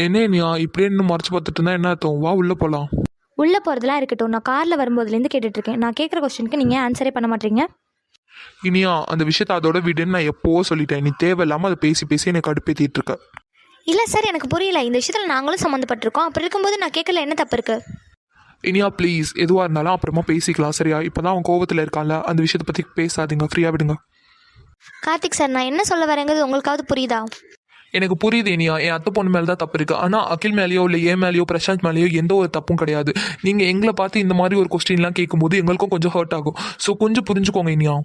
என்ன நீ இப்படியே இன்னும் மறைச்சு பார்த்துட்டு இருந்தா என்ன அர்த்தம்? வா உள்ள போலாம். உள்ளே போகிறதுலாம் இருக்கட்டும், நான் காரில் வரும்போதுலேருந்து கேட்டுட்ருக்கேன். நான் கேட்குற கொஸ்டினுக்கு நீங்கள் ஆன்சரே பண்ண மாட்டீங்க. இனியா அந்த விஷயத்த அதோட விடுன்னு நான் எப்போவோ சொல்லிட்டேன். நீ தேவையில்லாமல் அதை பேசி பேசி எனக்கு கடுப்பேற்றிட்டு இருக்க. இல்லை சார், எனக்கு புரியல. இந்த விஷயத்தில் நாங்களும் சம்மந்தப்பட்டிருக்கோம். அப்படி இருக்கும்போது நான் கேட்கல, என்ன தப்பு இருக்குது? இனியா ப்ளீஸ், எதுவாக இருந்தாலும் அப்புறமா பேசிக்கலாம் சரியா? இப்போ தான் அவன் கோவத்தில் இருக்கான்ல, அந்த விஷயத்தை பற்றி பேசாதீங்க, ஃப்ரீயாக விடுங்க. கார்த்திக் சார், நான் என்ன சொல்ல வரேங்கிறது உங்களுக்காவது புரியுதா? எனக்கு புரியுது இனியா, என் அத்தை பொண்ணு மேலே தான் தப்பு இருக்குது. ஆனால் அகில் மேலேயோ இல்லை என் மேலேயோ பிரசாந்த் மேலேயோ எந்த ஒரு தப்பும் கிடையாது. நீங்கள் எங்களை பார்த்து இந்த மாதிரி ஒரு கொஸ்டின்லாம் கேட்கும்போது எங்களுக்கும் கொஞ்சம் ஹர்ட் ஆகும். ஸோ கொஞ்சம் புரிஞ்சுக்கோங்க இனியா.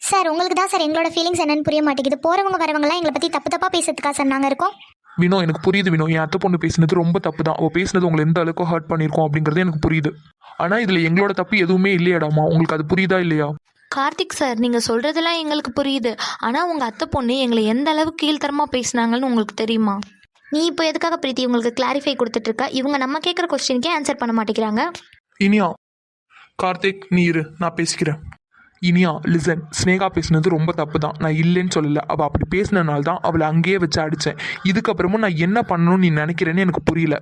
சார் உங்களுக்கு தான் சார் எங்களோட ஃபீலிங்ஸ் என்னன்னு புரிய மாட்டேங்குது. போகிறவங்க வரவங்களாம் எங்களை பற்றி தப்பு தப்பாக பேசுறதுக்கா சார் நாங்கள் இருக்கோம்? வினோ எனக்கு புரியுது வினோ, என் அத்தை பொண்ணு பேசினது ரொம்ப தப்பு தான். அவள் பேசினது உங்களை எந்த அளவுக்கு ஹர்ட் பண்ணியிருக்கோம் அப்படிங்கிறது எனக்கு புரியுது. ஆனால் இதில் எங்களோட தப்பு எதுவுமே இல்லையாடாமா, உங்களுக்கு அது புரியுதா இல்லையா? கார்த்திக் சார், நீங்கள் சொல்கிறதெல்லாம் எங்களுக்கு புரியுது. ஆனால் உங்கள் அத்தை பொண்ணு எங்களை எந்த அளவுக்கு கீழ்த்தரமாக பேசினாங்கன்னு உங்களுக்கு தெரியுமா? நீ இப்போ எதுக்காக பிரீத்தி உங்களுக்கு கிளாரிஃபை கொடுத்துட்ருக்கா? இவங்க நம்ம கேட்குற கொஸ்டினுக்கே ஆன்சர் பண்ண மாட்டேங்கிறாங்க. இனியா, கார்த்திக் நீ இரு, நான் பேசிக்கிறேன். இனியா லிசன், ஸ்னேகா பேசினது ரொம்ப தப்பு தான், நான் இல்லைன்னு சொல்லலை. அவள் அப்படி பேசினனால தான் அவளை அங்கேயே வச்சு அடித்தேன். இதுக்கப்புறமும் நான் என்ன பண்ணணும்னு நீ நினைக்கிறேன்னு எனக்கு புரியல.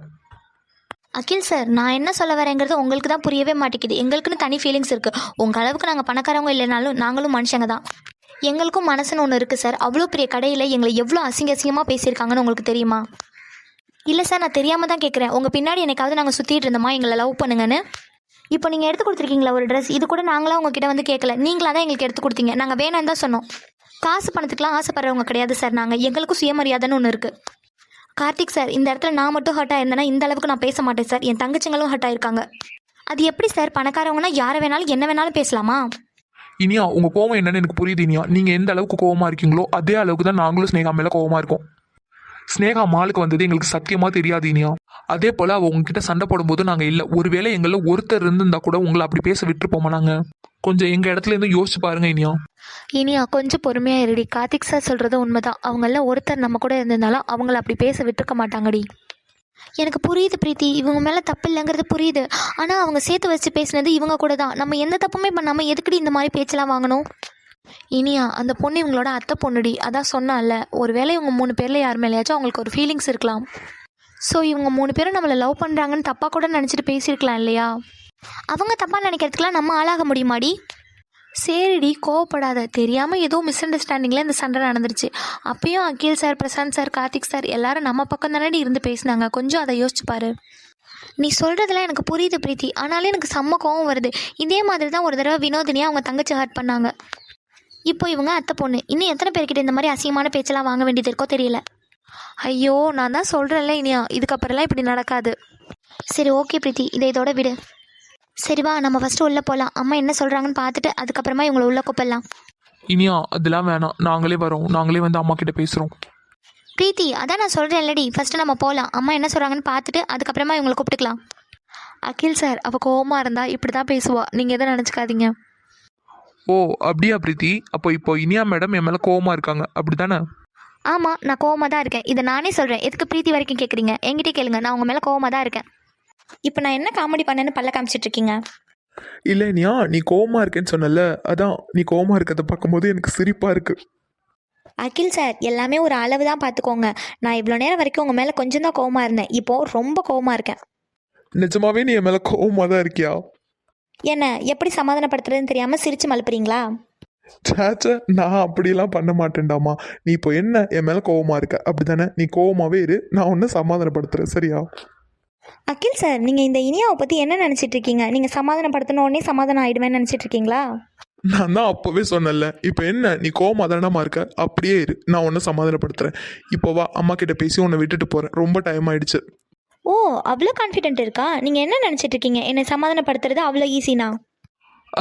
அகில் சார், நான் என்ன சொல்ல வரேங்கிறது உங்களுக்கு தான் புரியவே மாட்டேங்குது. எங்களுக்குன்னு தனி ஃபீலிங்ஸ் இருக்குது. உங்கள் அளவுக்கு நாங்கள் பணக்காரவங்க இல்லைனாலும் நாங்களும் மனுஷங்க தான். எங்களுக்கும் மனசுன்னு ஒன்று இருக்குது சார். அவ்வளோ பெரிய கடையில் எங்களை எவ்வளோ அசிங்கமாக பேசியிருக்காங்கன்னு உங்களுக்கு தெரியுமா? இல்லை சார், நான் தெரியாமல் தான் கேட்குறேன். உங்கள் பின்னாடி என்னைக்காவது நாங்கள் சுற்றிட்டு இருந்தோமா எங்களை லவ் பண்ணுங்கன்னு? இப்போ நீங்கள் எடுத்து கொடுத்துருக்கீங்களா ஒரு ட்ரெஸ்? இது கூட நாங்களாம் உங்ககிட்ட வந்து கேட்கல, நீங்களாக தான் எங்களுக்கு எடுத்து கொடுத்தீங்க. நாங்கள் வேணான்னு தான் சொன்னோம். காசு பணத்துக்குலாம் ஆசைப்படுறவங்க கிடையாது சார் நாங்கள். எங்களுக்கும் சுயமரியாதைன்னு ஒன்று இருக்குது. கார்த்திக் சார், இந்த இடத்துல நான் மட்டும் ஹர்ட் ஆயிருந்தேன்னா இந்த அளவுக்கு நான் பேச மாட்டேன் சார். என் தங்கச்சிங்களும் ஹர்ட் ஆயிருக்காங்க. அது எப்படி சார்? பணக்காரவங்கன்னா யாரை வேணாலும் என்ன வேணாலும் பேசலாமா? இனியா உங்கள் கோவம் என்னன்னு எனக்கு புரியுது இனியா. நீங்கள் எந்த அளவுக்கு கோவமாக இருக்கீங்களோ அதே அளவுக்கு தான் நாங்களும் ஸ்னேகா மேலே கோவமாக இருக்கோம். ஸ்னேகா மாலுக்கு வந்தது எங்களுக்கு சத்தியமாக தெரியாது இனியா. அதே போல் அவள் உங்ககிட்ட சண்டை போடும்போது நாங்கள் இல்லை. ஒருவேளை எங்களில் ஒருத்தர் இருந்திருந்தா கூட உங்களை அப்படி பேச விட்டுருப்போமா நாங்கள்? கொஞ்சம் எங்கள் இடத்துல இருந்து யோசிச்சு பாருங்க இனியா. இனியா கொஞ்சம் பொறுமையாக இருடி. கார்த்திக் சார் சொல்கிறது உண்மைதான். அவங்கள ஒருத்தர் நம்ம கூட இருந்திருந்தாலும் அவங்கள அப்படி பேச விட்டுருக்க மாட்டாங்கடி. எனக்கு புரியுது பிரீத்தி, இவங்க மேலே தப்பு இல்லைங்கிறது புரியுது. ஆனால் அவங்க சேர்த்து வச்சு பேசினது இவங்க கூட தான். நம்ம எந்த தப்புமே பண்ணாமல் எதுக்கடி இந்த மாதிரி பேச்செல்லாம் வாங்கணும்? இனியா அந்த பொண்ணு இவங்களோட அத்தை பொண்ணுடி, அதான் சொன்னால. ஒருவேளை இவங்க 3 பேரில் யார் மேலேயாச்சும் அவங்களுக்கு ஒரு ஃபீலிங்ஸ் இருக்கலாம். ஸோ இவங்க 3 பேரும் நம்மளை லவ் பண்ணுறாங்கன்னு தப்பாக கூட நினச்சிட்டு பேசியிருக்கலாம் இல்லையா? அவங்க தப்பாக நினைக்கிறதுக்கெலாம் நம்ம ஆளாக முடியுமாடி? சரிடி, கோவப்படாத. தெரியாமல் ஏதோ மிஸ் அண்டர்ஸ்டாண்டிங்கில் இந்த சண்டை நடந்துருச்சு. அப்பயும் Akhil sir, Prashanth sir, Karthik sir எல்லாரும் நம்ம பக்கம் தானடி இருந்து பேசினாங்க. கொஞ்சம் அதை யோசிச்சு பாரு. நீ சொல்கிறதெல்லாம் எனக்கு புரியுது பிரீத்தி, ஆனாலும் எனக்கு செம்ம கோவம் வருது. இதே மாதிரி தான் ஒரு தடவை வினோதினியை அவங்க தங்கச்சி ஹர்ட் பண்ணாங்க. இப்போ இவங்க அத்தை பொண்ணு. இன்னும் எத்தனை பேர்கிட்ட இந்த மாதிரி அசிங்கமான பேச்செல்லாம் வாங்க வேண்டியது இருக்கோ தெரியல. ஐயோ, நான் தான் சொல்கிறேன்ல இனியா, இதுக்கப்புறம்லாம் இப்படி நடக்காது. சரி ஓகே பிரீத்தி, இதை இதோட விடு. சரி வா, நம்ம ஃபஸ்ட்டு உள்ளே போகலாம். அம்மா என்ன சொல்கிறாங்கன்னு பார்த்துட்டு அதுக்கப்புறமா இவங்களை உள்ளே கூப்பிடலாம். இனியா அதெல்லாம் வேணாம், நாங்களே வரோம். நாங்களே வந்து அம்மா கிட்ட பேசுகிறோம். பிரீத்தி, அதான் நான் சொல்கிறேன் இல்லடி, ஃபஸ்ட்டு நம்ம போகலாம். அம்மா என்ன சொல்கிறாங்கன்னு பார்த்துட்டு அதுக்கப்புறமா இவங்களை கூப்பிட்டுக்கலாம். அகில் சார், அவள் கோவமாக இருந்தா இப்படி தான் பேசுவா. நீங்கள் எதை நினச்சிக்காதீங்க. ஓ அப்படியா பிரீத்தி? இப்போ இனியா மேடம் என் மேலே கோவமாக இருக்காங்க அப்படி தானே? ஆமாம், நான் கோவமாக தான் இருக்கேன். இதை நானே சொல்கிறேன். எதுக்கு பிரீத்தி வரைக்கும் கேட்குறீங்க? என்கிட்ட கேளுங்க. நான் உங்கள் மேலே கோவமாக தான் இருக்கேன். இப்போ நான் என்ன காமெடி பண்ணேன்னு பல்ல காமிச்சிட்ருக்கீங்க? இல்லை இனியா, நீ கோவமாக இருக்கேன்னு சொன்னல, அதான் நீ கோவமாக இருக்கிறத பார்க்கும்போது எனக்கு சிரிப்பாக இருக்குது. அகில் சார், எல்லாமே ஒரு அளவு தான் பார்த்துக்கோங்க. நான் இவ்வளோ நேரம் வரைக்கும் உங்கள் மேலே கொஞ்சம் தான் கோவமாக இருந்தேன். இப்போது ரொம்ப கோவமாக இருக்கேன். நிஜமாவே நீ என் மேலே கோவமாக தான் இருக்கியா? என்ன எப்படி சமாதானப்படுத்துறதுன்னு தெரியாமல் சிரிச்சு மழுப்புறீங்களா? சாச்சா, நான் அப்படிலாம் பண்ண மாட்டேன்டாமா. நீ இப்போ என்ன என் மேலே கோவமாக இருக்க அப்படி தானே? நீ கோவமாகவே இரு, நான் ஒன்று சமாதானப்படுத்துகிறேன் சரியா? அகில் சார், நீங்கள் இந்த இனியாவை பற்றி என்ன நினச்சிட்டு இருக்கீங்க? நீங்கள் சமாதானப்படுத்தின உடனே சமாதானம் ஆகிடுவேன்னு நினச்சிட்டு இருக்கீங்களா? நான் தான் அப்போவே சொன்னல. இப்போ என்ன நீ கோவமாக தானமா இருக்க? அப்படியே இரு, நான் ஒன்று சமாதானப்படுத்துகிறேன். இப்போ வா, அம்மா கிட்ட பேசி உன்னை விட்டுட்டு போகிறேன். ரொம்ப டைம் ஆயிடுச்சு. ஓ, அவ்வளோ கான்ஃபிடென்ட் இருக்கா? நீங்கள் என்ன நினச்சிட்டு இருக்கீங்க? என்னை சமாதானப்படுத்துறது அவ்வளோ ஈஸினா?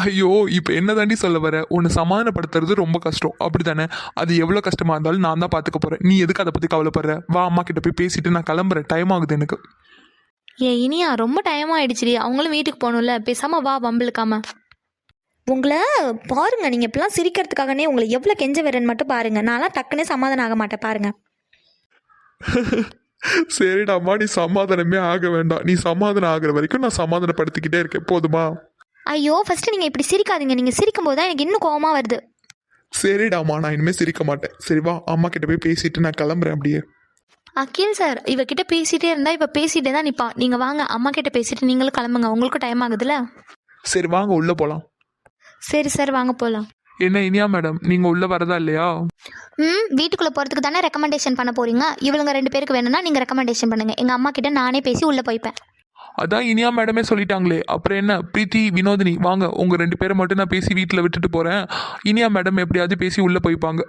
ஐயோ, இப்போ என்ன தாண்டி சொல்ல வர? உன்னை சமாதானப்படுத்துறது ரொம்ப கஷ்டம் அப்படி தானே? அது எவ்வளோ கஷ்டமாக இருந்தாலும் நான் தான் பார்த்துக்க போகிறேன். நீ எதுக்கு அதை பற்றி கவலைப்படுற? வா, அம்மா கிட்ட போய் பேசிட்டு நான் கிளம்புறேன். டைம் ஆகுது எனக்கு. இனியா ரொம்ப டைம் ஆகிடுச்சுடி. அவங்களும் வீட்டுக்கு போகணும்ல. பேசாமல் வா, வம்பிழுக்காம. உங்களை பாருங்க, நீங்கள் இப்படிலாம் சிரிக்கிறதுக்காகனே உங்களை எவ்வளோ கெஞ்ச வரேன்னு மட்டும் பாருங்கள். நான்லாம் டக்குன்னே சமாதானம் ஆக மாட்டேன் பாருங்கள். சரிடாம்மா, நீ சமாதானமே ஆக வேண்டாம். நீ சமாதானம் ஆகுற வரைக்கும் நான் சமாதானப்படுத்திக்கிட்டே இருக்கேன், போதுமா? ஐயோ, ஃபஸ்ட்டு நீங்கள் இப்படி சிரிக்காதீங்க. நீங்கள் சிரிக்கும் போது தான் எனக்கு இன்னும் கோவமாக வருது. சரிடாம்மா, நான் இனிமேல் சிரிக்க மாட்டேன். சரி வா, அம்மா கிட்ட போய் பேசிட்டு நான் கிளம்புறேன் அப்படியே. அகில் சார் இவகிட்ட பேசிகிட்டே இருந்தால் இப்போ பேசிகிட்டே தான் நிற்பா. நீங்கள் வாங்க அம்மா கிட்ட பேசிட்டு நீங்களும் கிளம்புங்க, உங்களுக்கும் டைம் ஆகுதுல்ல. சரி வாங்க உள்ளே போகலாம். சரி சார் வாங்க போகலாம். என்ன இனியா மேடம், நீங்கள் உள்ளே வரதா இல்லையா? வீட்டுக்குள்ளே போகிறதுக்கு தானே ரெக்கமெண்டேஷன் பண்ண போகிறீங்க. இவளுங்க 2 பேருக்கு வேணும்னா நீங்கள் ரெக்கமெண்டேஷன் பண்ணுங்கள். எங்கள் அம்மா கிட்ட நானே பேசி உள்ளே போய்ப்பேன். அதான் இனியா மேடமே சொல்லிட்டாங்களே, அப்புறம் என்ன? பிரீத்தி, வினோதினி வாங்க, உங்கள் 2 பேரை மட்டும் நான் பேசி வீட்டில் விட்டுட்டு போகிறேன். இனியா மேடம் எப்படியாவது பேசி உள்ளே போய்ப்பாங்க.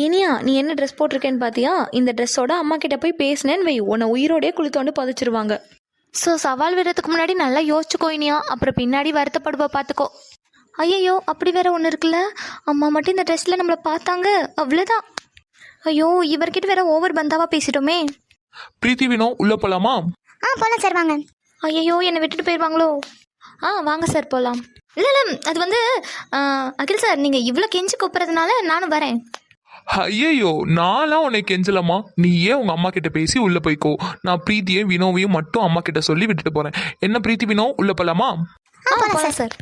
இனியா நீ என்ன ட்ரெஸ் போட்டிருக்கேன்னு பார்த்தியா? இந்த ட்ரெஸ்ஸோட அம்மா கிட்ட போய் பேசினேன்னு வை, உன்னை உயிரோடையே குளித்தோண்டு புதைச்சிருவாங்க. ஸோ சவால் விடுறதுக்கு முன்னாடி நல்லா யோசிச்சுக்கோ இனியா, அப்புறம் பின்னாடி வருத்தப்படுவா பார்த்துக்கோ. ஐயோ அப்படி வேற ஒன்று இருக்குல்ல, அம்மா மட்டும் இந்த ட்ரெஸ்ஸில் நம்மளை பார்த்தாங்க அவ்வளோதான். ஐயோ இவர்கிட்ட வேற ஓவர் பந்தாவா பேசிட்டோமே. பிரீத்தி, வினோ உள்ளே போகலாமா? போகலாம் சார் வாங்க. ஐயோ என்னை விட்டுட்டு போயிடுவாங்களோ. வாங்க சார் போகலாம். இல்லை அது வந்து அகில் சார் நீங்கள் இவ்வளோ கெஞ்சி கூப்பிட்றதுனால நானும் வரேன். ஐயோ நான்லாம் உன்னை கெஞ்சலம்மா, நீயே உங்கள் அம்மா கிட்ட பேசி உள்ளே போய்க்கோ. நான் பிரீத்தியையும் வினோவையும் மட்டும் அம்மா கிட்ட சொல்லி விட்டுட்டு போகிறேன். என்ன பிரீத்தி, வினோ உள்ளே போகலாமா? போகலாம் சார்.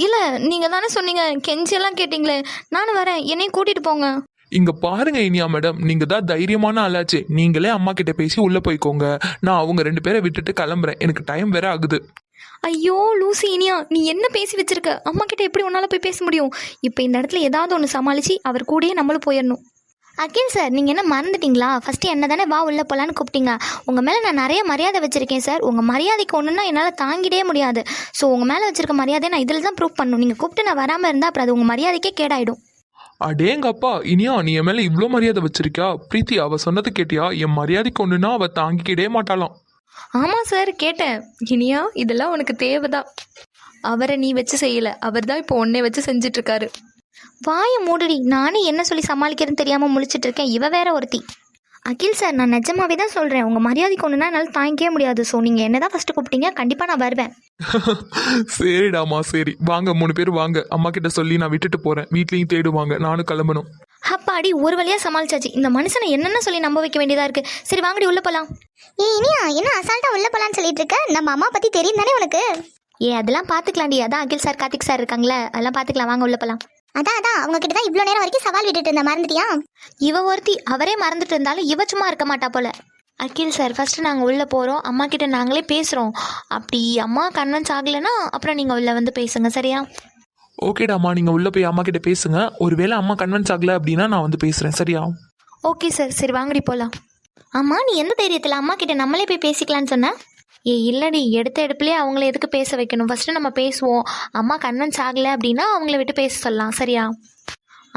இல்லை நீங்கள் தானே சொன்னீங்க கெஞ்சியெல்லாம் கேட்டிங்களே, நானும் வரேன், என்னையும் கூட்டிகிட்டு போங்க. இங்க பாருங்க இனியா மேடம், நீங்க தான் தைரியமான ஆளாச்சே, நீங்களே அம்மா கிட்ட பேசி உள்ள போய்க்கோங்க. நான் அவங்க 2 பேரை விட்டுட்டு கிளம்புறேன், எனக்கு டைம் வேற ஆகுது. ஐயோ லூசி இனியா, நீ என்ன பேசி வச்சிருக்க? அம்மா கிட்ட எப்படி உன்னால போய் பேச முடியும்? இப்போ இந்த இடத்துல ஏதாவது ஒன்று சமாளிச்சு அவர் கூடயே நம்மளும் போயிடணும். அகில் சார் நீங்கள் என்ன மறந்துட்டீங்களா? ஃபஸ்ட்டு என்ன தானே வா உள்ளே போகலான்னு கூப்பிட்டீங்க. உங்கள் மேலே நான் நிறைய மரியாதை வச்சுருக்கேன் சார். உங்கள் மரியாதைக்கு ஒன்றுனா என்னால் தாங்கிடே முடியாது. ஸோ உங்கள் மேலே வச்சுருக்க மரியாதையை நான் இதில் தான் ப்ரூவ் பண்ணணும். நீங்கள் கூப்பிட்டு நான் வராமல் இருந்தால் அப்புறம் அது உங்கள் மரியாதைக்கே கேடாயிடும். அடேங்கப்பா, இனியா நீ என் மேல இவ்வளோ மரியாதை வச்சிருக்கியா? பிரீத்தி, அவ சொன்னது கேட்டியா? என் மரியாதைக்கு ஒன்றுனா அவ தாங்கிக்கிடே மாட்டாளாம். ஆமாம் சார் கேட்டேன். இனியா இதெல்லாம் உனக்கு தேவைதான். அவரை நீ வச்சு செய்யலை, அவர் தான் இப்போ உன்னை வச்சு செஞ்சிட்ருக்காரு. வாயை மூடுடி, நானே என்ன சொல்லி சமாளிக்கிறதுன்னு தெரியாமல் முழிச்சிட்டு இருக்கேன், இவ வேற ஒருத்தி. அகில் சார் நான் நிஜமாவே தான் சொல்கிறேன், உங்கள் மரியாதைக்கு ஒன்றுனா என்னால் தாங்கிக்கவே முடியாது. ஸோ நீங்கள் என்ன தான் ஃபஸ்ட்டு கூப்பிட்டீங்க, கண்டிப்பாக நான் வருவேன். சரிடாமா சரி வாங்க, 3 பேர் வாங்க, அம்மா கிட்ட சொல்லி நான் விட்டுட்டு போகிறேன். வீட்லேயும் தேடுவாங்க, நானும் கிளம்பணும். அப்பாடி ஒரு வழியாக சமாளிச்சாச்சு. இந்த மனுஷனை என்னென்ன சொல்லி நம்ப வைக்க வேண்டியதாக இருக்குது. சரி வாங்கடி உள்ளே போகலாம். இனியா என்ன அசால்ட்டா உள்ள போலான்னு சொல்லிட்டு இருக்க? நம்ம அம்மா பத்தி தெரியும் தானே உனக்கு? அதெல்லாம் பார்த்துக்கலாம்டி, அதான் அகில் சார் கார்த்திக் சார் இருக்காங்களே, அதெல்லாம் பார்த்துக்கலாம். வாங்க உள்ளே போகலாம். அதான் அவங்க கிட்ட தான் இவ்வளோ நேரம் வரைக்கும் சவால் விட்டுட்டு இருந்த, மறந்துட்டியா? இவ ஒருத்தி அவரே மறந்துட்டு இருந்தாலும் இவ சும்மா இருக்க மாட்டா போல. அகில் சார் ஃபஸ்ட்டு நாங்கள் உள்ளே போகிறோம், அம்மா கிட்ட நாங்களே பேசுகிறோம். அப்படி அம்மா கன்வின்ஸ் ஆகலைன்னா அப்புறம் நீங்கள் உள்ளே வந்து பேசுங்க, சரியா? ஓகேடாம்மா, நீங்கள் உள்ளே போய் அம்மா கிட்ட பேசுங்க. ஒருவேளை அம்மா கன்வின்ஸ் ஆகலை அப்படின்னா நான் வந்து பேசுகிறேன், சரியா? ஓகே சார், சரி வாங்கடி போகலாம். அம்மா நீ எந்த தைரியத்தில் அம்மா கிட்ட நம்மளே போய் பேசிக்கலான்னு சொன்ன? இல்லடி, எடுத்த எடுப்புலேயே அவங்கள எதுக்கு பேச வைக்கணும்? ஃபஸ்ட்டு நம்ம பேசுவோம். அம்மா கன்வின்ஸ் ஆகலை அப்படின்னா அவங்கள விட்டு பேச சொல்லலாம், சரியா?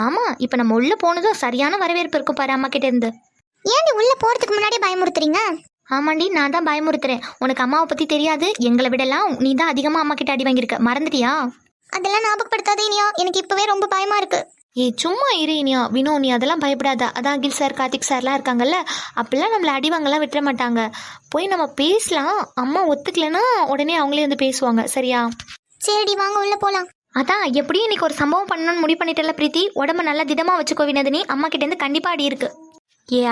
ஆமாம், இப்போ நம்ம உள்ளே போனதும் சரியான வரவேற்பு இருக்கும் பாரு அம்மா கிட்ட இருந்து. ஏன் நீ உள்ள போறதுக்கு முன்னாடி பயமுறுத்துறீங்க? ஆமாண்டி, நான் தான் பயமுறுத்துறேன். உனக்கு அம்மாவை பற்றி தெரியாது, எங்களை விடலாம் நீ தான் அதிகமாக அம்மா கிட்ட அடி வாங்கியிருக்க, மறந்துட்டியா? அதெல்லாம் ஞாபகப்படுத்தாத இனியா, எனக்கு இப்பவே ரொம்ப பயமா இருக்கு. சும்மா இரு இனியா. வினோ நீ அதெல்லாம் பயப்படாத. அதான் அகில் சார் கார்த்திக் சார்லாம் இருக்காங்கல்ல, அப்படிலாம் நம்மளை அடிவாங்கலாம் விட்டுற மாட்டாங்க. போய் நம்ம பேசலாம். அம்மா ஒத்துக்கலைன்னா உடனே அவங்களே வந்து பேசுவாங்க, சரியா? சரிடி வாங்க உள்ள போலாம். அதான் எப்படியும் இன்னைக்கு ஒரு சம்பவம் பண்ணணும்னு முடிவு பண்ணிட்டல பிரீத்தி. உடம்ப நல்லா திடமாக வச்சுக்கோ வினோதினி. அம்மா கிட்டேருந்து கண்டிப்பாக அடி இருக்கு.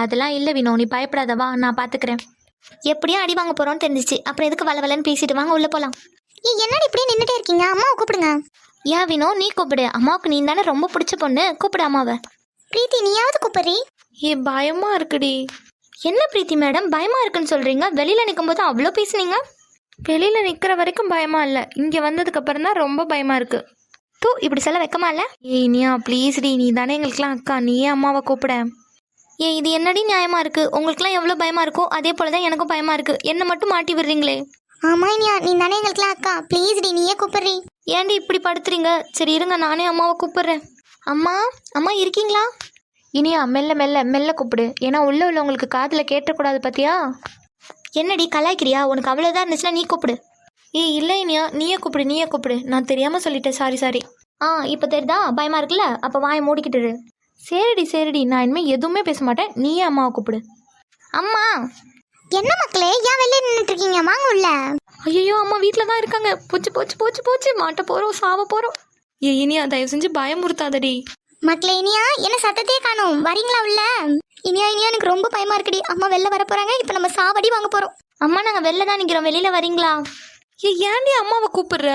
அதெல்லாம் இல்லை வினோ, நீ பயப்படாதவா, நான் பார்த்துக்கிறேன். எப்படியும் அடி வாங்க போகிறோன்னு தெரிஞ்சிச்சு, அப்புறம் எதுக்கு வளவலன்னு பேசிட்டு வாங்க உள்ளே போகலாம். என்னடி இப்படியே நின்றுட்டே இருக்கீங்க? அம்மாவை கூப்பிடுங்க. ஏன் வினோ, நீ கூப்பிடு. அம்மாவுக்கு நீ தானே ரொம்ப பிடிச்ச பொண்ணு, கூப்பிடு அம்மாவை. பிரீத்தி நீயாவது கூப்பிடுறீ? பயமா இருக்குடி. என்ன பிரீத்தி மேடம் பயமா இருக்குன்னு சொல்றீங்க? வெளியில நிற்கும் போது அவ்வளோ பேசுனீங்க. வெளியில நிற்கிற வரைக்கும் பயமா இல்லை, இங்கே வந்ததுக்கு அப்புறம் தான் ரொம்ப பயமா இருக்கு. இப்படி சொல்ல வைக்கமா இல்லை? இனியா ப்ளீஸ் டி, நீ தானே எங்களுக்குலாம் அக்கா, நீயே அம்மாவை கூப்பிட. இது என்னடி நியாயமா இருக்கு? உங்களுக்குலாம் எவ்வளோ பயமா இருக்கோ அதே போலதான் எனக்கும் பயமா இருக்கு. என்ன மட்டும் மாட்டி விடுறீங்களே. ஆமா இனியா, நீ தானே எங்களுக்குலாம் அக்கா, ப்ளீஸ் டி நீயே கூப்பிடுறீ. ஏன்டி இப்படி படுத்துறீங்க? சரி இருங்க, நானே அம்மாவை கூப்பிடுறேன். அம்மா அம்மா இருக்கீங்களா? இனியா மெல்ல மெல்ல மெல்ல கூப்பிடு, ஏன்னா உள்ள உள்ளவங்களுக்கு காதில் கேட்டக்கூடாது பார்த்தியா? என்னடி கலாய்க்கிறியா? உனக்கு அவ்வளோதான் இருந்துச்சுன்னா நீ கூப்பிடு. இல்லை இனியா, நீயே கூப்பிடு. நான் தெரியாமல் சொல்லிட்டேன், சாரி. இப்போ தெரியுதா? பயமா இருக்குல்ல, அப்போ வாயை மூடிக்கிட்டு. சரிடி, நான் இனிமேல் எதுவுமே பேச மாட்டேன். நீயே அம்மாவை கூப்பிடு. அம்மா. என்ன மக்களே, ஏன் வெளியே நின்றுட்டு இருக்கீங்க? வாங்க உள்ள. ஐயோ அம்மா வீட்டில் தான் இருக்காங்க. போச்சு மாட்ட போகிறோம், சாவ போகிறோம். இனியா தயவு செஞ்சு பயமுறுத்தாதடி. மக்களே இனியா என்ன சத்தத்தையே காணோம், வரீங்களா உள்ள? இனியா எனக்கு ரொம்ப பயமா இருக்குடி. அம்மா வெளில வர போறாங்க, இப்போ நம்ம சாவடி வாங்க போறோம். அம்மா நாங்கள் வெளில தான் நிற்கிறோம், வெளியில வரீங்களா? ஏன்டி அம்மாவை கூப்பிடுற?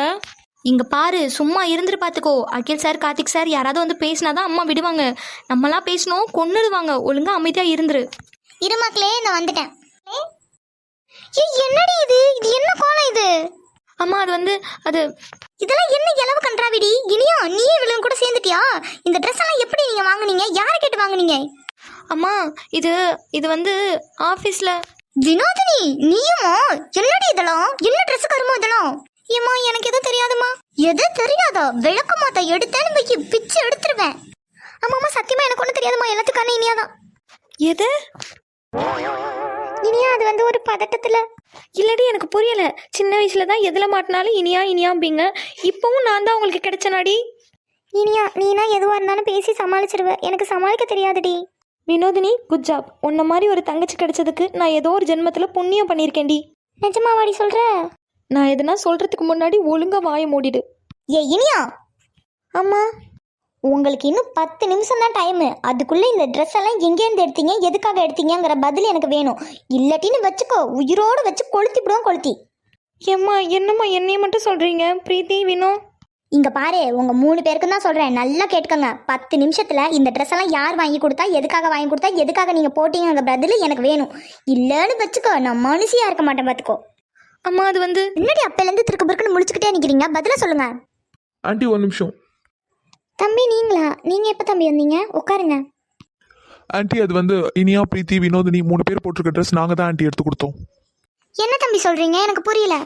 இங்க பாரு, சும்மா இருந்துட்டு பார்த்துக்கோ. அகில் சார் கார்த்திக் சார் யாராவது வந்து பேசினாதான் அம்மா விடுவாங்க. நம்மளாம் பேசணும் கொன்னுடுவாங்க. ஒழுங்கா அமைதியா இருந்துரு. இருமாக்களே நான் வந்துட்டேன். என்னடி இது என்ன கோலம் இது? அம்மா அது வந்து அது இதெல்லாம் என்ன இலவு கன்றாவிடி? இனியா நீயே இவளுங்க கூட சேர்ந்துட்டியா? இந்த ட்ரெஸ் எல்லாம் எப்படி நீங்க வாங்குனீங்க? யாரை கேட்டு வாங்குனீங்க? அம்மா இது வந்து ஆஃபீஸில். வினோதினி நீயுமா? என்னடி இதெல்லாம்? என்ன ட்ரெஸ் கருமோ இதெல்லாம்? ஏம்மா எனக்கு எதுவும் தெரியாதுமா. எது தெரியாதா? விளக்கமாத்த எடுத்தேன்னு வைக்கி பிச்சு எடுத்துருவேன். ஆமாம்மா சத்தியமா எனக்கு ஒன்றும் தெரியாதுமா. எல்லாத்துக்கான இனியாதான். எது? இனியா அது வந்து ஒரு பதட்டத்துல. இல்லடி எனக்கு புரியலை. சின்ன வயசுல தான் எதில் மாட்டினாலும் இனியாம்பிங்க. இப்போவும் நான் தான் உங்களுக்கு கிடைச்சனாடி. இனியா நீனா எதுவா இருந்தாலும் பேசி சமாளிச்சிருவ. எனக்கு சமாளிக்க தெரியாதுடி. Vinodhini good job. உன்ன மாதிரி ஒரு தங்கச்சி கிடைச்சதுக்கு நான் ஏதோ ஒரு ஜென்மத்தில் புண்ணியம் பண்ணியிருக்கேன்டி. நிஜமாவாடி சொல்ற? நான் எதுனா சொல்கிறதுக்கு முன்னாடி ஒழுங்காக வாயை மூடிடு. ஏ இனியா. அம்மா உங்களுக்கு இன்னும் 10 நிமிஷம் தான் டைமு. அதுக்குள்ளே இந்த ட்ரெஸ் எல்லாம் எங்கேருந்து எடுத்தீங்க, எதுக்காக எடுத்தீங்கிற பதில் எனக்கு வேணும். இல்லாட்டின்னு வச்சுக்கோ, உயிரோடு வச்சு கொளுத்திவிடுவோம் கொளுத்தி. ஏம்மா என்னம்மா என்னைய மட்டும் சொல்கிறீங்க? பிரீத்தி வினோ இங்க பாரு, உங்க 3 பேருக்கும் தான் சொல்றேன், நல்லா கேட்டுக்கோங்க. 10 நிமிஷத்துல இந்த ட்ரெஸ் எல்லாம் யார் வாங்கி கொடுத்தா, எதுக்காக வாங்கி கொடுத்தா, எதுக்காக நீங்க போட்டீங்கிற பதில் எனக்கு வேணும். இல்லைன்னு வச்சுக்கோ நான் மனுஷியா இருக்க மாட்டேன் பார்த்துக்கோ. அம்மா அது வந்து முன்னாடி அப்பையிலேருந்து திருக்கு பிறக்குன்னு முழிச்சுக்கிட்டே நிற்கிறீங்க, பதில சொல்லுங்க. ஆண்டி ஒரு நிமிஷம். தம்பி நீங்களா? நீங்க எப்ப தம்பி வந்தீங்க? உட்காருங்க. ஆண்டி அது வந்து இனியா பிரீத்தி வினோதினி 3 பேர் போட்டிருக்க ட்ரெஸ் நாங்கள் தான் ஆண்டி எடுத்து கொடுத்தோம். என்ன தம்பி சொல்றீங்க? எனக்கு புரியல.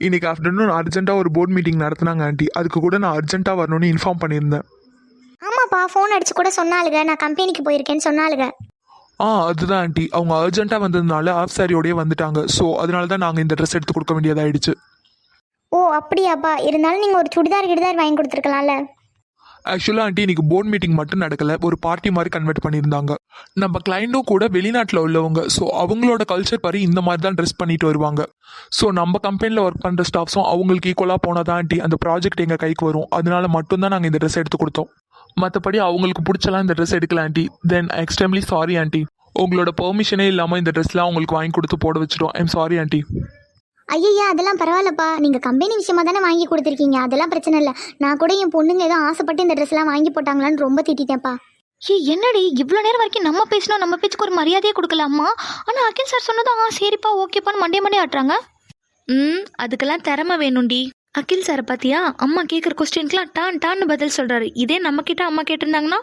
இன்னைக்கு ஆஃப்டர்நூன் அர்ஜென்ட்டாக ஒரு போர்ட் மீட்டிங் நடத்துனாங்க ஆண்டி. அதுக்கு கூட நான் அர்ஜென்ட்டாக வரணும்னு இன்ஃபார்ம் பண்ணியிருந்தேன். ஆமாப்பா ஃபோன் அடிச்சு கூட சொன்னாலுங்க, நான் கம்பெனிக்கு போயிருக்கேன்னு சொன்னாலுங்க. அதுதான் ஆண்டி, அவங்க அர்ஜென்ட்டாக வந்ததுனால ஆஃப் சாரியோடய வந்துட்டாங்க. ஸோ அதனால தான் நாங்கள் இந்த ட்ரெஸ் எடுத்து கொடுக்க வேண்டியதாகிடுச்சு. ஓ அப்படியாப்பா. இருந்தாலும் நீங்க ஒரு கிடுதார் வாங்கி கொடுத்துருக்கலாம்ல. ஆக்சுவலாக ஆண்டி இன்னைக்கு போர்ட் மீட்டிங் மட்டும் நடக்கலை, ஒரு பார்ட்டி மாதிரி கன்வெர்ட் பண்ணியிருந்தாங்க. நம்ம கிளைண்ட்டும் கூட வெளிநாட்டில் உள்ளவங்க. ஸோ அவங்களோட கல்ச்சர் படி இந்த மாதிரி தான் ட்ரெஸ் பண்ணிட்டு வருவாங்க. ஸோ நம்ம கம்பெனியில் ஒர்க் பண்ணுற ஸ்டாஃப்ஸும் அவங்களுக்கு ஈக்குவலாக போனால் தான் ஆண்டி அந்த ப்ராஜெக்ட் எங்கள் கைக்கு வரும். அதனால மட்டும்தான் நாங்கள் இந்த ட்ரெஸ் எடுத்து கொடுத்தோம். மற்றபடி அவங்களுக்கு பிடிச்சலாம் இந்த ட்ரெஸ் எடுக்கல ஆண்டி. தென் எக்ஸ்ட்ரீம்லி சாரி ஆண்டி. உங்களோட பெர்மிஷனே இல்லாமல் இந்த ட்ரெஸ்லாம் உங்களுக்கு வாங்கி கொடுத்து போட வச்சுட்டோம். I'm sorry aunty. ஐயா அதெல்லாம் பரவாயில்லப்பா. நீங்க கம்பெனி விஷயமா தானே வாங்கி கொடுத்துருக்கீங்க, அதெல்லாம் பிரச்சனை இல்லை. நான் கூட என் பொண்ணுங்க ஏதோ ஆசைப்பட்டு இந்த ட்ரெஸ் எல்லாம் வாங்கி போட்டாங்களான்னு ரொம்ப திட்டிட்டேன்ப்பா. என்னடி இவ்வளோ நேரம் வரைக்கும் நம்ம பேசினோம், நம்ம பேச்சுக்கு ஒரு மரியாதையே கொடுக்கலாமா? ஆனால் அகில் சார் சொன்னதும் சரிப்பா ஓகேப்பான்னு மண்டே ஆட்டுறாங்க. அதுக்கெல்லாம் திறமை வேணும்டி. அகில் சாரை பார்த்தியா, அம்மா கேட்குற கொஸ்டின்க்கெலாம் டான்னு பதில் சொல்கிறாரு. இதே நம்மக்கிட்ட அம்மா கேட்டிருந்தாங்கன்னா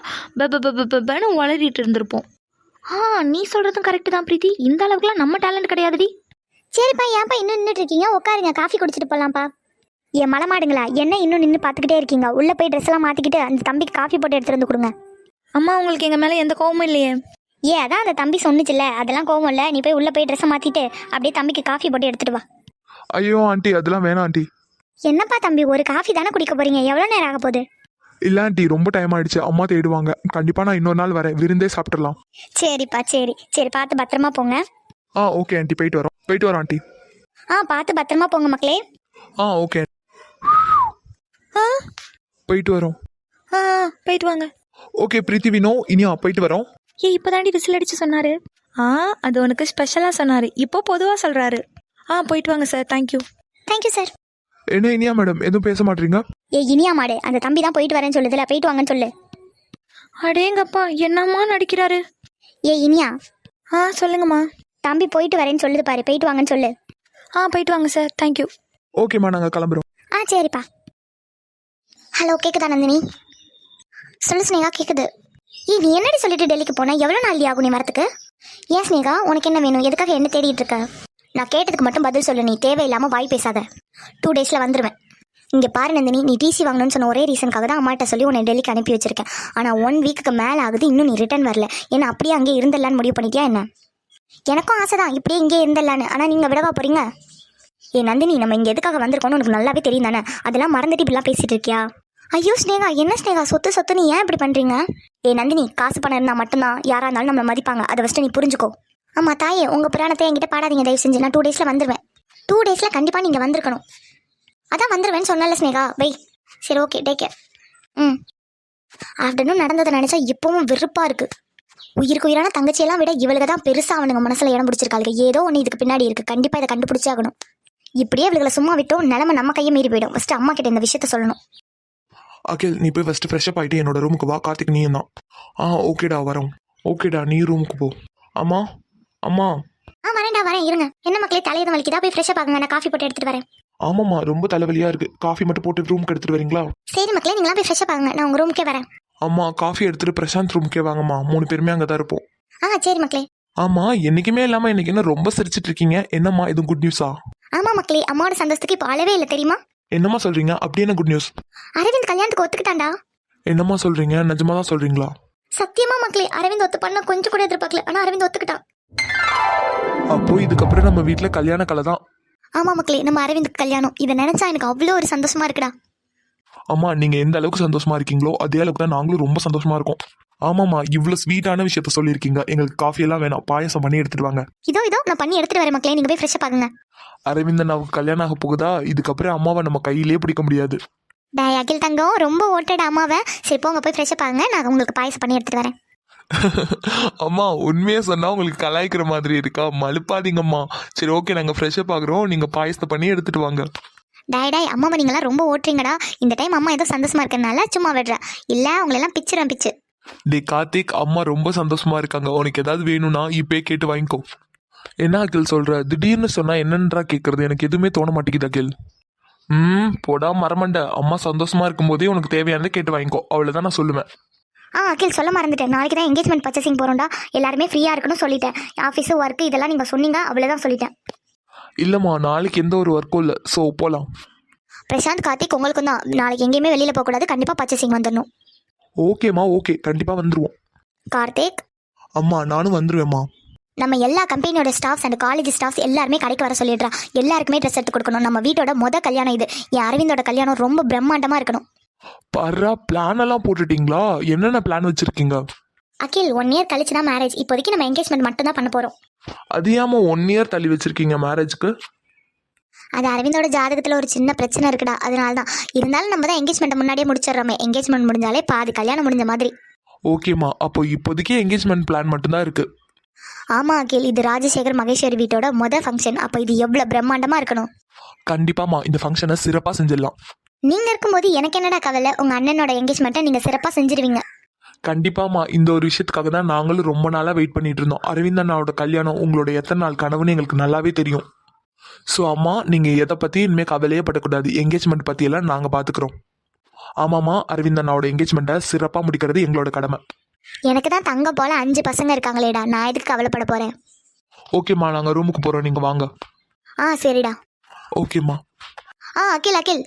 பன்னு வளரிட்டு இருந்திருப்போம். நீ சொல்கிறதும் கரெக்டு தான் பிரீத்தி. இந்த அளவுக்குலாம் நம்ம டேலண்ட் கிடையாதுடி. சரிப்பா ஏன்ப்பா இன்னும் நின்றுட்டு இருக்கீங்க? உட்காருங்க, காஃபி குடிச்சிட்டு போகலாம்ப்பா. என் மலை மாடுங்களா, என்ன இன்னும் நின்று பார்த்துக்கிட்டே இருக்கீங்க? உள்ளே போய் ட்ரெஸ் எல்லாம் மாற்றிக்கிட்டு அந்த தம்பிக்கு காஃபி போட்டு எடுத்துகிட்டு வந்து கொடுங்க. அம்மா உங்களுக்கு எங்கள் மேலே எந்த கோவமும் இல்லையே? அதான் அந்த தம்பி சொன்னிச்சுல்ல, அதெல்லாம் கோவம் இல்லை. நீ போய் உள்ளே போய் ட்ரெஸ்ஸை மாற்றிட்டு அப்படியே தம்பிக்கு காஃபி போட்டு எடுத்துகிட்டு வா. ஐயோ ஆண்டி அதெல்லாம் வேணாம் ஆண்டி. என்னப்பா தம்பி, ஒரு காஃபி தானே குடிக்க போறீங்க? எவ்வளோ நேரம் ஆக போகுது? இல்லை ஆண்டி ரொம்ப டைம் ஆயிடுச்சு, அம்மா தேடுவாங்க. கண்டிப்பாக நான் இன்னொரு நாள் வரேன், விருந்தே சாப்பிட்றலாம். சரிப்பா சரி பார்த்து பத்திரமா போங்க. ஓகே ஆண்டி, போயிட்டு வரோம் ஆண்டி. பார்த்து பத்திரமா போங்க மக்களே. ஓகே போயிட்டு வரோம். போயிட்டு வாங்க. ஓகே பிரீத்தி வினோ இனியா போயிட்டு வரோம். இப்போதாண்டி விசில் அடிச்சு சொன்னாரு. அது உனக்கு ஸ்பெஷலாக சொன்னார், இப்போ பொதுவாக சொல்கிறாரு. போயிட்டு வாங்க சார். Thank you sir. என்ன இனியா மேடம் எதுவும் பேச மாட்டீங்க? இனியா மாடு, அந்த தம்பி தான் போயிட்டு வரேன்னு சொல்லுதுல, போயிட்டு வாங்கன்னு சொல்லு. அடேங்கப்பா என்னம்மா நடிக்கிறாரு. இனியா. சொல்லுங்கம்மா. தம்பி போயிட்டு வரேன்னு சொல்லுது பாரு, போயிட்டு வாங்கன்னு சொல்லு. போயிட்டு வாங்க சார். தேங்க்யூ. ஓகேம்மா நாங்கள் கிளம்புறோம். சரிப்பா. ஹலோ கேக்குதா நந்தினி? சொல்லு ஸ்னேகா, கேக்குது. நீ என்னடி சொல்லிட்டு டெல்லிக்கு போன? எவ்வளோ நாள் ஆகும் நீ வரத்துக்கு? ஏன் ஸ்னேகா உனக்கு என்ன வேணும்? எதுக்காக என்ன தேடிட்டு இருக்க? நான் கேட்டதுக்கு மட்டும் பதில் சொல்லு, நீ தேவையில்லாமல் வாய் பேசாத. 2 டேஸில் வந்துடுவேன். இங்கே பாரு நந்தினி, நீ டிசி வாங்கணும்னு சொன்ன ஒரே ரீசனுக்காக தான் அம்மாட்ட சொல்லி உன்னை டெல்லிக்கு அனுப்பி வச்சிருக்கேன். ஆனால் 1 வீக்குக்கு மேலே ஆகுது, இன்னும் நீ ரிட்டர்ன் வரல. ஏன்னா அப்படியே அங்கே இருந்துடலான்னு முடிவு பண்ணிட்டியா என்ன? எனக்கும் ஆசை தான் இப்படியே இங்கே இருந்துடலான்னு. ஆனால் நீங்கள் விடவா போகிறீங்க? நந்தினி, நம்ம இங்கே எதுக்காக வந்திருக்கோன்னு உனக்கு நல்லாவே தெரியும் தானே? அதெல்லாம் மறந்துட்டு இப்படிலாம் பேசிட்டு இருக்கியா? ஐயோ ஸ்னேகா, என்ன ஸ்னேகா சொத்துன்னு ஏன் இப்படி பண்ணுறீங்க? நந்தினி, காசு பணம் இருந்தால் மட்டும்தான் யாராக இருந்தாலும் நம்மளை மதிப்பாங்க. அதை ஃபஸ்ட்டு நீ புரிஞ்சுக்கோ. ஆமாம் தாயே, உங்கள் புராணத்தை என்கிட்ட பாடாதீங்க தயவு செஞ்சு. நான் 2 டேஸில் வந்துடுவேன். 2 டேஸில் கண்டிப்பாக நீங்கள் வந்திருக்கணும். அதான் வந்துடுவேன்னு சொன்னல ஸ்னேகா. பை. சரி ஓகே, டேக் கேர். ஆஃப்டர்நூன் நடந்ததை நினச்சா இப்போவும் வெறுப்பாக இருக்குது. உயிருக்கு உயிரான தங்கச்சியெல்லாம் விட இவளுக்கு தான் பெருசாக அவனுங்க மனசில் இடம் பிடிச்சிருக்காளுங்க. ஏதோ ஒன்று இதுக்கு பின்னாடி இருக்குது. கண்டிப்பாக இதை கண்டுபிடிச்சாகணும். இப்படியே இவளுகளை சும்மா விட்டோம், நிலமை நம்ம கையை மீறி போயிடும். ஃபஸ்ட்டு அம்மா கிட்ட இந்த விஷயத்த சொல்லணும். அகில் நீ போய் ஃபஸ்ட்டு ஃப்ரெஷ்அப் ஆகிட்டு என்னோட ரூமுக்கு வா. கார்த்திக் நீயும் தான். ஓகேடா வரோம். ஓகேடா நீ ரூமுக்கு போ. அம்மா அம்மா. வரேன்டா வரேன் இருங்க. என்ன மக்களே தலையதும் வலிக்குதா? போய் ஃப்ரெஷ்ஷாக பாருங்க, நான் காஃபி போட்டு எடுத்துட்டு வரேன். ஆமாம்மா, ரொம்ப தலைவலியா இருக்கு. காஃபி மட்டும் போட்டு ரூமுக்கு எடுத்துட்டு வரீங்களா? சரி மக்களே, நீங்களாம் போய் ஃப்ரெஷ்ஷாக பாருங்க, நான் உங்கள் ரூமுக்கே வரேன். அம்மா, காஃபி எடுத்துட்டு பிரசாந்த் ரூமுக்கே வாங்கம்மா. 3 பேருமே அங்கே தான் இருப்போம். சரி மக்களே. ஆமா, என்னைக்குமே இல்லாம இன்னைக்கு என்ன ரொம்ப சிரிச்சிட்டு இருக்கீங்க? என்னம்மா, எதுவும் குட் நியூஸா? ஆமா மக்களே, அம்மாவோட சந்தோஷத்துக்கு இப்போ அளவே இல்லை தெரியுமா? என்னம்மா சொல்றீங்க? அப்படி என்ன குட் நியூஸ்? அரவிந்த் கல்யாணத்துக்கு ஒத்துக்கிட்டான்டா. என்னம்மா சொல்றீங்க? நிஜமா தான் சொல்றீங்களா? சத்தியமா மக்களே, அரவிந்த் ஒத்து பண்ண கொஞ்சம் கூட எதிர்பார்க்கல, ஆனா அரவிந்த் ஒத்துக்கிட்டான். அப்போ இதுக்கப்புறம் நம்ம வீட்டுல கல்யாண கலை தான். ஆமா மக்களே, நம்ம அரவிந்த் கல்யாணம். இதை நினைச்சா எனக்கு அவ்வளோ ஒரு சந்தோஷமா இருக்குடா. அம்மா, நீங்க எந்த அளவுக்கு சந்தோஷமா இருக்கீங்களோ அதே அளவுக்கு தான் நாங்களும் ரொம்ப சந்தோஷமா இருக்கோம். ஆமாம்மா, இவ்வளவு ஸ்வீட்டான விஷயத்த சொல்லியிருக்கீங்க. எங்களுக்கு காஃபி எல்லாம் வேணாம், பாயசம் பண்ணி எடுத்துட்டு வாங்க. இதோ நான் பண்ணி எடுத்துட்டு வரேன் மக்களே, நீங்க போய் ஃப்ரெஷ்ஷாக பாருங்க. அரவிந்தன் அவருக்கு கல்யாணம் ஆக போகுதா? இதுக்கப்புறம் அம்மாவை நம்ம கையிலேயே பிடிக்க முடியாது. டேய் அகில் தங்கம், ரொம்ப ஓட்டட அம்மாவை. சரி போங்க, போய் ஃப்ரெஷ்ஷாக பாருங்க, நான் உங்களுக்கு பாயசம் பண்ணி எடுத்துட்டு வரேன். அம்மா, உண்மையா சொன்னா உங்களுக்கு கலாய்க்கிற மாதிரி இருக்கா? மலுப்பாதீங்கம்மா. சரி ஓகே, நாங்க ஃப்ரெஷ்ஷா பாக்குறோம், நீங்க பாயசத்தை பண்ணி எடுத்துட்டு வாங்க. டாய் அம்மாவை நீங்களாம் ரொம்ப ஓட்டுறீங்கடா. இந்த டைம் அம்மா ஏதோ சந்தோஷமா இருக்கிறதுனால சும்மா விடுறேன், இல்லை அவங்களெல்லாம் பிச்சுறேன் பிச்சு. டே கார்த்திக், அம்மா ரொம்ப சந்தோஷமா இருக்காங்க. உனக்கு ஏதாவது வேணும்னா இப்பயே கேட்டு வாங்கிக்கோ. என்ன அகில் சொல்ற? திடீர்னு சொன்னா என்னன்றா கேட்கறது? எனக்கு எதுவுமே தோண மாட்டேங்குது அகில். போடா மரமண்ட. அம்மா சந்தோஷமா இருக்கும் போதே உனக்கு தேவையானதை கேட்டு வாங்கிக்கோ, அவ்வளவுதான் நான் சொல்லுவேன். அகில் சொல்ல மறந்துட்டேன், நாளைக்கு தான் என்கேஜ்மெண்ட் பர்ச்சேசிங் போகிறோம்டா. எல்லாருமே ஃப்ரீயாக இருக்கணும் சொல்லிட்டேன். ஆஃபீஸு ஒர்க்கு இதெல்லாம் நீங்கள் சொன்னீங்க, அவ்வளோதான் சொல்லிட்டேன். இல்லம்மா, நாளைக்கு எந்த ஒரு ஒர்க்கும் இல்லை. ஸோ போகலாம். பிரசாந்த் கார்த்திக் உங்களுக்கும் தான். நாளைக்கு எங்கேயுமே வெளியில் போகக்கூடாது, கண்டிப்பாக பர்ச்சேசிங் வந்துடணும். ஓகேம்மா, ஓகே, கண்டிப்பா வந்துருவோம். கார்த்திக். அம்மா, நானும் வந்துருவேம்மா. நம்ம எல்லா கம்பெனியோட ஸ்டாஃப்ஸ் அண்ட் காலேஜ் ஸ்டாஃப்ஸ் எல்லாருமே கடைக்கு வர சொல்லிடுறா. எல்லாருக்குமே ட்ரெஸ் எடுத்து கொடுக்கணும். நம்ம வீட்டோட கல்யாணம் இது. என் அரவிந்தோட கல்யாணம் ரொம்ப பிரம்மாண்டமாக இருக்கணும். பர்றா, பிளான் எல்லாம் போட்டுட்டீங்களா? என்னென்ன பிளான் வச்சிருக்கீங்க? அகில் 1 இயர் கழிச்சு தான் மேரேஜ். இப்போதைக்கு நம்ம என்கேஜ்மெண்ட் மட்டும் தான் பண்ண போகிறோம். அது ஏமா 1 இயர் தள்ளி வச்சிருக்கீங்க மேரேஜ்க்கு? அது அரவிந்தோட ஜாதகத்தில் ஒரு சின்ன பிரச்சனை இருக்குடா, அதனால தான். இருந்தாலும் நம்ம தான் என்கேஜ்மெண்ட் முன்னாடியே முடிச்சிடறோமே. என்கேஜ்மெண்ட் முடிஞ்சாலே பாதி கல்யாணம் முடிஞ்ச மாதிரி. ஓகேம்மா, அப்போ இப்போதைக்கு என்கேஜ்மெண்ட் பிளான் மட்டும்தான் இருக்கு. ஆமா அகில், இது ராஜசேகர் மகேஸ்வரி வீட்டோட ஃபங்க்ஷன். அப்போ இது எவ்வளோ பிரம்மாண்டமா இருக்கணும். கண்டிப்பாமா, இந்த ஃபங்க்ஷனை சிறப்பாக செஞ்சிடலாம். நீங்க இருக்கும்போது எனக்கு என்னடா கவலை? உங்க அண்ணனோட என்கேஜ்மெண்ட்டை நீங்க சிறப்பாக செஞ்சிருவீங்க. கண்டிப்பாமா, இந்த ஒரு விஷயத்துக்காக தான் நாங்களும் ரொம்ப நாளாக வெயிட் பண்ணிட்டு இருந்தோம். அரவிந்த் அண்ணாவோட கல்யாணம் உங்களோட எத்தனை நாள் கனவுன்னு எங்களுக்கு நல்லாவே தெரியும். ஸோ அம்மா, நீங்கள் எதை பற்றி இனிமேல் கவலையே படக்கூடாது. என்கேஜ்மெண்ட் பற்றியெல்லாம் நாங்கள் பார்த்துக்குறோம். ஆமாம்மா, அரவிந்த் அண்ணாவோட என்கேஜ்மெண்ட்டை சிறப்பாக முடிக்கிறது எங்களோட கடமை. எனக்கு தான் தங்கம் போல 5 பசங்க இருக்காங்களேடா, நான் எதுக்கு கவலைப்பட போறேன்? ஓகேம்மா, நாங்கள் ரூமுக்கு போகிறோம், நீங்கள் வாங்க. சரிடா. ஓகேம்மா. அகில்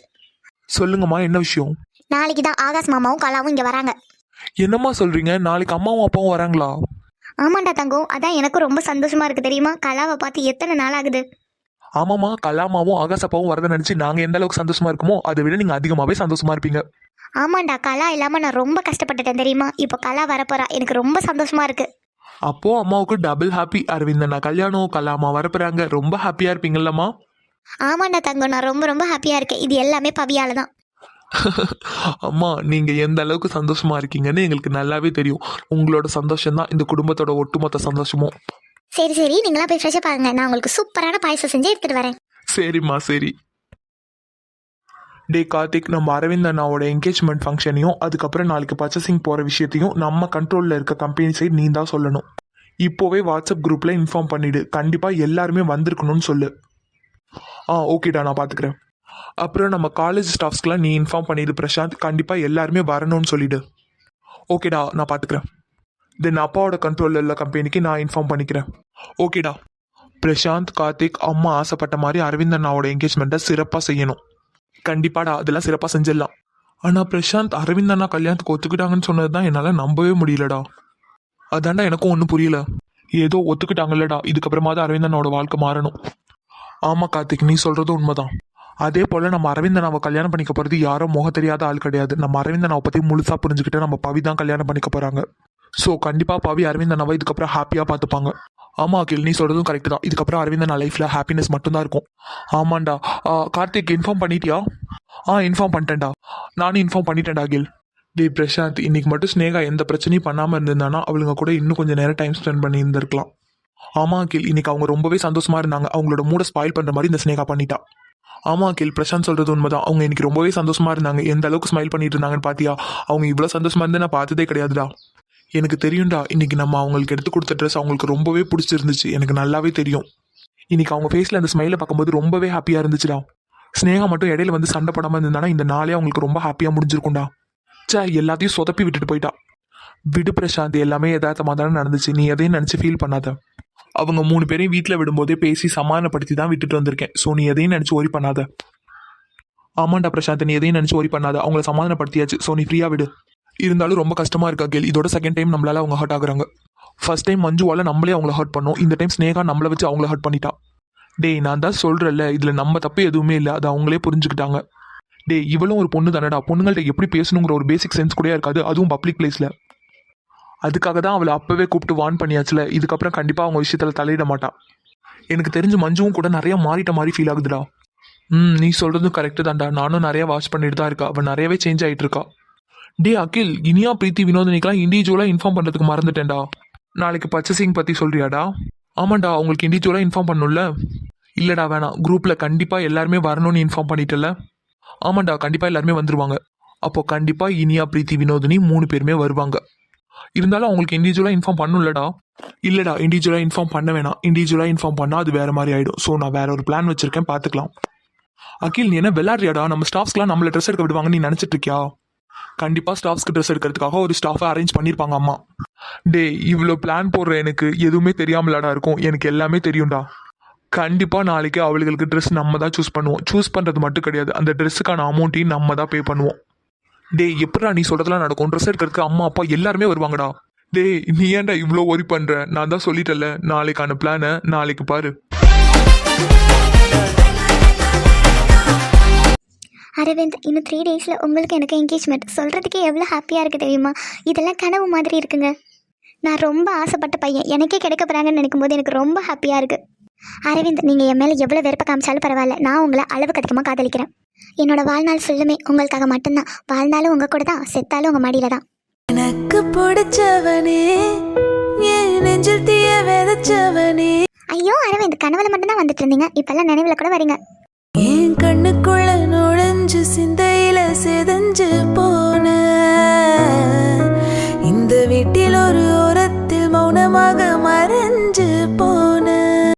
சொல்லுங்கம்மா, என்ன விஷயம்? நாளைக்கு தான் ஆகாஷ் மாமாவும் கலாவும் இங்கே வராங்க. என்னம்மா சொல்கிறீங்க? நாளைக்கு அம்மாவும் அப்பாவும் வராங்களா? ஆமாண்டா தங்கம், அதான் எனக்கும் ரொம்ப சந்தோஷமா இருக்கு தெரியுமா. கலாவை பார்த்து எத்தனை நாள் ஆகுது. ஆமாம்மா, கலாமாவும் ஆகாஷ் அப்பாவும் வரதை நினச்சி நாங்கள் எந்த அளவுக்கு சந்தோஷமா இருக்குமோ அதை விட நீங்கள் அதிகமாகவே சந்தோஷமா இருப்பீங்க. ஆமாண்டா, கலா இல்லாமல் நான் ரொம்ப கஷ்டப்பட்டுட்டேன் தெரியுமா. இப்போ கலா வரப்போறா, எனக்கு ரொம்ப சந்தோஷமா இருக்கு. அப்போ அம்மாவுக்கு டபுள் ஹாப்பி. அரவிந்த் அண்ணா கல்யாணம், கலாமா வரப்போறாங்க, ரொம்ப ஹாப்பியாக இருப்பீங்கல்லம்மா? ஆமாண்டா தங்கம், நான் ரொம்ப ரொம்ப ஹாப்பியா இருக்கேன். இது எல்லாமே பவியால தான். அம்மா, நீங்க எந்த அளவுக்கு சந்தோஷமா இருக்கீங்கன்னு எங்களுக்கு நல்லாவே தெரியும். உங்களோட சந்தோஷம் தான் இந்த குடும்பத்தோட ஒட்டுமொத்த சந்தோஷமும். சரி நீங்களா போய் ஃப்ரெஷ்ஷாக பாருங்க, நான் உங்களுக்கு சூப்பரான பாயசம் செஞ்சு எடுத்துட்டு வரேன். சரிம்மா, சரி. டே கார்த்திக், நம்ம அரவிந்த் அண்ணாவோட என்கேஜ்மெண்ட் ஃபங்க்ஷனையும் அதுக்கப்புறம் நாளைக்கு பர்ச்சேசிங் போகிற விஷயத்தையும் நம்ம கண்ட்ரோலில் இருக்க கம்பெனி சைடு நீ தான் சொல்லணும். இப்போவே வாட்ஸ்அப் குரூப்பில் இன்ஃபார்ம் பண்ணிவிடு. கண்டிப்பாக எல்லாருமே வந்திருக்கணும்னு சொல்லு. ஓகேடா, நான் பார்த்துக்கிறேன். அப்புறம் நம்ம காலேஜ் ஸ்டாஃப்ஸ்க்கெலாம் நீ இன்ஃபார்ம் பண்ணிவிடு பிரசாந்த். கண்டிப்பாக எல்லாருமே வரணும்னு சொல்லிவிடு. ஓகேடா, நான் பார்த்துக்கிறேன். தென் அப்பாவோட கண்ட்ரோலில் உள்ள கம்பெனிக்கு நான் இன்ஃபார்ம் பண்ணிக்கிறேன். ஓகேடா. பிரசாந்த், கார்த்திக், அம்மா ஆசைப்பட்ட மாதிரி அரவிந்த் அண்ணாவோட என்கேஜ்மெண்ட்டை சிறப்பாக செய்யணும். கண்டிப்பாடா, அதெல்லாம் சிறப்பாக செஞ்சிடலாம். ஆனால் பிரசாந்த், அரவிந்த் அண்ணா கல்யாணத்துக்கு ஒத்துக்கிட்டாங்கன்னு சொன்னது தான் என்னால் நம்பவே முடியலடா. அதான்டா எனக்கும் ஒன்றும் புரியல. ஏதோ ஒத்துக்கிட்டாங்கல்லடா, இதுக்கப்புறமா தான் அரவிந்த் அண்ணாவோட வாழ்க்கை மாறணும். ஆமாம் கார்த்திக், நீ சொல்கிறது உண்மைதான். அதே போல் நம்ம அரவிந்த் அண்ணாவை கல்யாணம் பண்ணிக்க போகிறது யாரோ முக தெரியாத ஆள் கிடையாது. நம்ம அரவிந்த் அண்ணாவை பற்றி முழுசாக புரிஞ்சுக்கிட்டு நம்ம பவி தான் கல்யாணம் பண்ணிக்க போகிறாங்க. ஸோ கண்டிப்பாக பவி அரவிந்த் அண்ணாவை இதுக்கப்புறம் ஹாப்பியாக பார்த்துப்பாங்க. ஆமாம் அகில், நீ சொல்கிறதும் கரெக்டு தான். இதுக்கப்புறம் அரவிந்த் அண்ணா லைஃப்பில் ஹாப்பினஸ் மட்டும்தான் இருக்கும். ஆமாண்டா. கார்த்திக், இன்ஃபார்ம் பண்ணிட்டியா? இன்ஃபார்ம் பண்ணிட்டேன்டா. நானும் இன்ஃபார்ம் பண்ணிட்டேன்டா அகில். டே பிரசாந்த், இன்னைக்கு மட்டும் ஸ்னேகா எந்த பிரச்சனையும் பண்ணாமல் இருந்திருந்தானா அவளுங்க கூட இன்னும் கொஞ்சம் நேரம் டைம் ஸ்பெண்ட் பண்ணி இருந்திருக்கலாம். ஆமாம் அகில், இன்னைக்கு அவங்க ரொம்பவே சந்தோஷமா இருந்தாங்க. அவங்களோட மூடை ஸ்பாயில் பண்ணுற மாதிரி இந்த ஸ்னேகா பண்ணிட்டா. ஆமாம் அகில், பிரசாந்த் சொல்கிறது உண்மைதான். அவங்க இன்னைக்கு ரொம்பவே சந்தோஷமா இருந்தாங்க. எந்த அளவுக்கு ஸ்மைல் பண்ணிட்டு இருந்தாங்கன்னு பார்த்தியா? அவங்க இவ்வளோ சந்தோஷமா இருந்து நான் பார்த்ததே கிடையாதுடா. எனக்கு தெரியும்டா, இன்னைக்கு நம்ம அவங்களுக்கு எடுத்து கொடுத்த ட்ரெஸ் அவங்களுக்கு ரொம்பவே பிடிச்சிருந்துச்சு. எனக்கு நல்லாவே தெரியும். இன்னைக்கு அவங்க ஃபேஸில் அந்த ஸ்மைலை பார்க்கும்போது ரொம்பவே ஹாப்பியாக இருந்துச்சுடா. ஸ்னேகா மட்டும் இடையில வந்து சண்டை போடாமல் இருந்தானா இந்த நாளே அவங்களுக்கு ரொம்ப ஹாப்பியாக முடிஞ்சிருக்கும்டா. எல்லாத்தையும் சொதப்பி விட்டுட்டு போயிட்டா. விடு பிரசாந்த், எல்லாமே யதார்த்தமாக தானே நடந்துச்சு. நீ எதையும் நினச்சி ஃபீல் பண்ணாத. அவங்க 3 பேரையும் வீட்டில் விடும்போதே பேசி சமாதானப்படுத்தி தான் விட்டுட்டு வந்திருக்கேன். ஸோ நீ எதையும் நினச்சி ஒரி பண்ணாத. ஆமாண்டா பிரசாந்த், நீ எதையும் நினச்சி ஒரி பண்ணாத. அவங்கள சமாதானப்படுத்தியாச்சு. ஸோ நீ ஃப்ரீயாக விடு. இருந்தாலும் ரொம்ப கஷ்டமாக இருக்கா கேள். இதோட செகண்ட் டைம் நம்மளால அவங்க ஹர்ட் ஆகுறாங்க. ஃபர்ஸ்ட் டைம் மஞ்சுவால நம்மளே அவங்கள ஹர்ட் பண்ணோம். இந்த டைம் ஸ்னேகா நம்மளை வச்சு அவங்கள ஹர்ட் பண்ணிட்டா. டேய், நான் தான் சொல்கிறேன்ல, இதில் நம்ம தப்பு எதுவுமே இல்லை. அதை அவங்களே புரிஞ்சுக்கிட்டாங்க. டேய், இவளும் ஒரு பொண்ணு தானடா. பொண்ணுங்கள்ட்ட எப்படி பேசணுங்கிற ஒரு பேசிக் சென்ஸ் கூட இருக்காது, அதுவும் பப்ளிக் பிளேஸில். அதுக்காக தான் அவளை அப்போவே கூப்பிட்டு வார்ன் பண்ணியாச்சுல. இதுக்கப்புறம் கண்டிப்பாக அவங்க விஷயத்தில் தலையிட மாட்டான். எனக்கு தெரிஞ்சு மஞ்சுவும் கூட நிறைய மாறிட்ட மாதிரி ஃபீல் ஆகுதுடா. நீ சொல்கிறதும் கரெக்டு தான்டா. நானும் நிறைய வாட்ச் பண்ணிட்டு தான் இருக்கா. அவள் நிறையவே சேஞ்ச் ஆகிட்டு இருக்கா. டே அகில், இனியா பிரீத்தி வினோதினிக்கெலாம் இண்டிவிஜுவலாக இன்ஃபார்ம் பண்ணுறதுக்கு மறந்துட்டேன்டா. நாளைக்கு பர்ச்சேசிங் பற்றி சொல்கிறியாடா? ஆமாண்டா, அவங்களுக்கு இண்டிவிஜுவலாக இன்ஃபார்ம் பண்ணணும்ல. இல்லைடா வேணாம், குரூப்பில் கண்டிப்பாக எல்லாருமே வரணும்னு இன்ஃபார்ம் பண்ணிட்டல. ஆமாண்டா, கண்டிப்பாக எல்லாருமே வந்துருவாங்க. அப்போது கண்டிப்பாக இனியா பிரீத்தி வினோதினி 3 பேருமே வருவாங்க. இருந்தாலும் அவங்களுக்கு இண்டிவிஜுவலாக இன்ஃபார்ம் பண்ணும்லடா. இல்லைடா, இண்டிவிஜுவலாக இன்ஃபார்ம் பண்ண வேணாம். இண்டிவிஜுவலாக இன்ஃபார்ம் பண்ணால் அது வேறு மாதிரி ஆகிடும். ஸோ நான் வேற ஒரு பிளான் வச்சுருக்கேன், பார்த்துக்கலாம். அகில், நீ என்ன விளையாடுறியாடா? நம்ம ஸ்டாஃப்ஸ்க்குலாம் நம்மளை ட்ரெஸ் எடுக்க விடுவாங்கன்னு நீ நினச்சிட்டு இருக்கியா? கண்டிப்பாக ஸ்டாஃப்ஸ்க்கு ட்ரெஸ் எடுக்கிறதுக்காக ஒரு ஸ்டாஃபை அரேஞ்ச் பண்ணியிருப்பாங்க அம்மா. டே, இவ்வளோ பிளான் போடுற எனக்கு எதுவுமே தெரியாமலாடா இருக்கும். எனக்கு எல்லாமே தெரியும்டா. கண்டிப்பாக நாளைக்கு அவளுகளுக்கு ட்ரெஸ் நம்ம தான் சூஸ் பண்ணுவோம். சூஸ் பண்ணுறது மட்டும் கிடையாது, அந்த ட்ரெஸ்ஸுக்கான அமௌண்ட்டையும் நம்ம தான் பே பண்ணுவோம். டே, எப்படா நீ சொல்கிறதுலாம் நடக்கும்? ட்ரெஸ் எடுக்கிறதுக்கு அம்மா அப்பா எல்லாருமே வருவாங்கடா. டே, நீ ஏன்டா இவ்வளோ ஒரி பண்ணுற? நான் தான் சொல்லிட்டல, நாளைக்கான பிளானை நாளைக்கு பாரு. அரவிந்த், இன்னும் 3 டேஸில் உங்களுக்கு எனக்கு என்கேஜ்மெண்ட். சொல்கிறதுக்கே எவ்வளோ ஹாப்பியாக இருக்குது தெரியுமா? இதெல்லாம் கனவு மாதிரி இருக்குங்க. நான் ரொம்ப ஆசைப்பட்ட பையன் எனக்கே கிடைக்க போகிறாங்கன்னு நினைக்கும் போது எனக்கு ரொம்ப ஹாப்பியாக இருக்குது. அரவிந்த், நீங்கள் என் மேலே எவ்வளோ வெறுப்பை காமிச்சாலும் பரவாயில்ல, நான் உங்களை அளவுக்கு அதிகமாக காதலிக்கிறேன். என்னோட வாழ்நாள் ஃபுல்லுமே உங்களுக்காக மட்டும்தான். வாழ்ந்தாலும் உங்கள் கூட தான், செத்தாலும் உங்கள் மடியில் தான். எனக்கு பிடிச்சவனே, என் நெஞ்சில் தீய விதைச்சவனே. ஐயோ அரவிந்த், கனவுல மட்டும்தான் வந்துட்டு இருந்தீங்க, இப்பெல்லாம் நினைவில் கூட வரீங்க. என் கண்ணுக்குள்ள நுழைஞ்சு சிந்தை